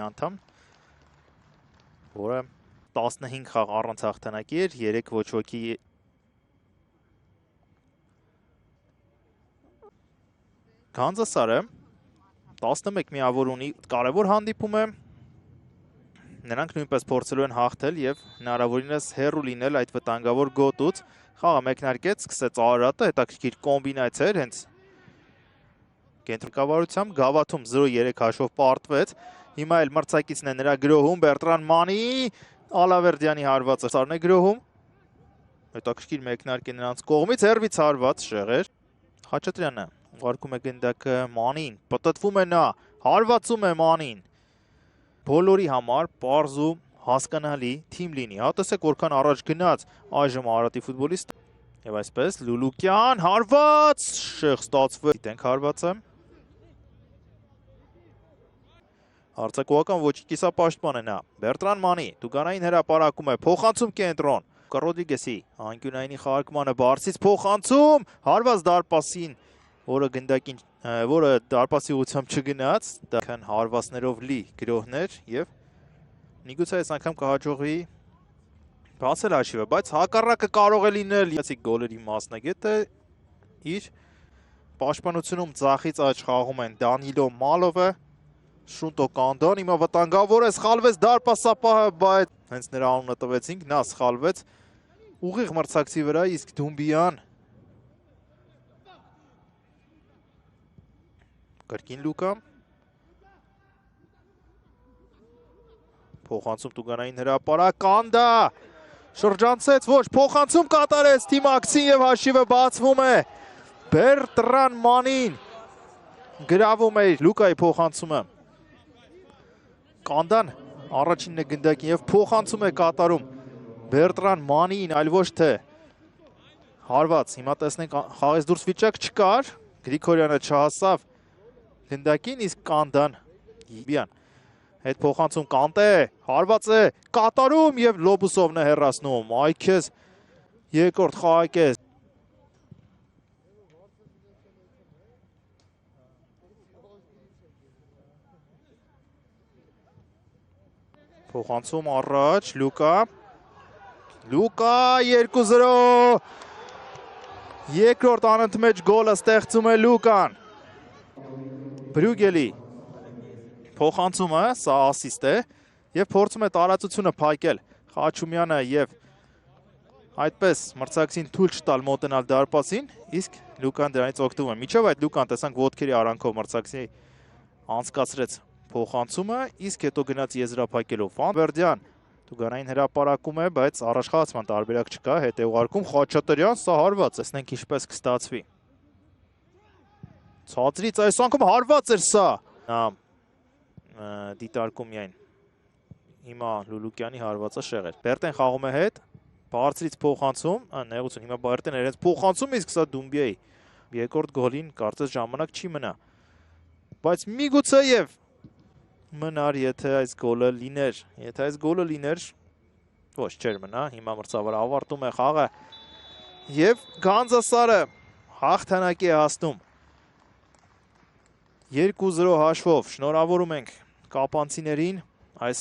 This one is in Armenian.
անդամ, որը 15 խաղ առանց հաղթանակի էր, 3 ոչ ոքի Կանզասարը 11 միավոր ունի, կարևոր հանդիպում է, նրանք նույնպես փորձելու են հաղթել և հնարավորինս հեռու լինել այդ վտանգավոր գոտուց, խաղը մեկնարկեց, սկսեց Արարատը, հետաքրքիր կոմբինացիա էր, հենց կենտրոնակավարությամբ գավաթում 0-3 հաշվով պարտվեց, հիմա էլ մրցակիցն է նրա գրոհում, Բերտրան Մանի, Ալավերդյանի հարվածը սարն է գրոհում, հետաքրքիր մեկնարկ է նրանց կողմից, հեռվից հարված շեղեր, Խաչատրյանը ուղարկում է գնդակը Մանին, պտտվում է նա, հարվածում է Մանին, բոլորի համար պարզ ու հասկանալի թիմ լինի, տեսեք որքան առաջ գնաց այժմ Արարատի ֆուտբոլիստ և այսպես Լուլուկյան, հարված, շեղ ստացվեց, դիտենք հարվածը, արձակողական ոչի կիսապաշտպան է նա, Բերտրան Մանի, Տուգանային հրապարակում է, փոխանցում կենտրոն, Ռոդրիգեսի անկյունայինի խաղարկմանը բարձից փոխանցում, հարված դարպասին, որը դարպասի ուղղությամբ չգնաց, դաքան հարվածներով լի գրոհներ և միգուցե այս անգամ կհաջողվի բացել հաշիվը, բայց հակառակը կարող է լինել գոլերի մասնագետը իր պաշտպանությունում ձախից աջ խաղում են Դանիլո Մալովը, Շունտո Կանդոն, հիմա վտանգավոր է, սխալվեց դարպասապահը, բայց հենց նրա անունը տվեցինք, նա սխալվեց ուղիղ մրցակցի վրա, իսկ Դումբիան կրկին Լուկա փոխանցում Տուգանային հրապարակ, Կանդա շրջանցեց, ոչ, փոխանցում կատարեց Թիմաքսին և հաշիվը բացվում է Բերտրան Մանին գրավում է Լուկայի փոխանցումը Կանդան առաջինն է գնդակին և փոխանցում է կատարում Բերտրան Մանին, այլ ոչ թե հարված, հիմա տեսնենք խաղից դուրս վիճակ չկար, Գրիգորյանը չհասավ գնդակին, իսկ Կանդան հետ փոխանցում Կանտե, հարված է, կատարում և Լոբուսովն է հեռացնում, այ քեզ երկրորդ խաղակես Փոխանցում առաջ, Լուկա 2-0 երկրորդ անընդմեջ գոլը ստեղծում է Լուկան Բրյուգելի փոխանցումը, սա ասիստ է և փորձում է տարածությունը փակել Խաչումյանը և այդպես մրցակցին թույլ չտալ մոտենալ դարպասին, իսկ Լուկան դրանից օգտվում է, մինչև այդ Լուկան տեսանք ոտքերի արանքով մրցակցի անցկացրեց փոխանցումը, իսկ հետո գնաց եզրափակելով Ալավերդյան Տուգանային հրապարակում է, բայց առաջխաղացման տարբերակ չկա, հետ է ուղարկում Խաչատրյան, սա հարված, տեսնենք ինչպես կստացվի Ցածրից այս անգամ հարված էր սա դիտարկում միայն հիմա Լուլուկյանի հարվածը շեղեր Բերտեն խաղում է հետ բարձրից փոխանցում նեղություն հիմա Բերտեն էր հենց փոխանցում իսկ սա Դումբիայի երկրորդ գոլին կարծես ժամանակ չի մնա բայց միգուցե և մնար եթե այս գոլը լիներ ոչ չեր մնա հիմա մրցավարը ավարտում է խաղը և Կանզասարը հաղթանակի է հասնում 2-0 հաշվով շնորհավորում ենք կապանցիներին այս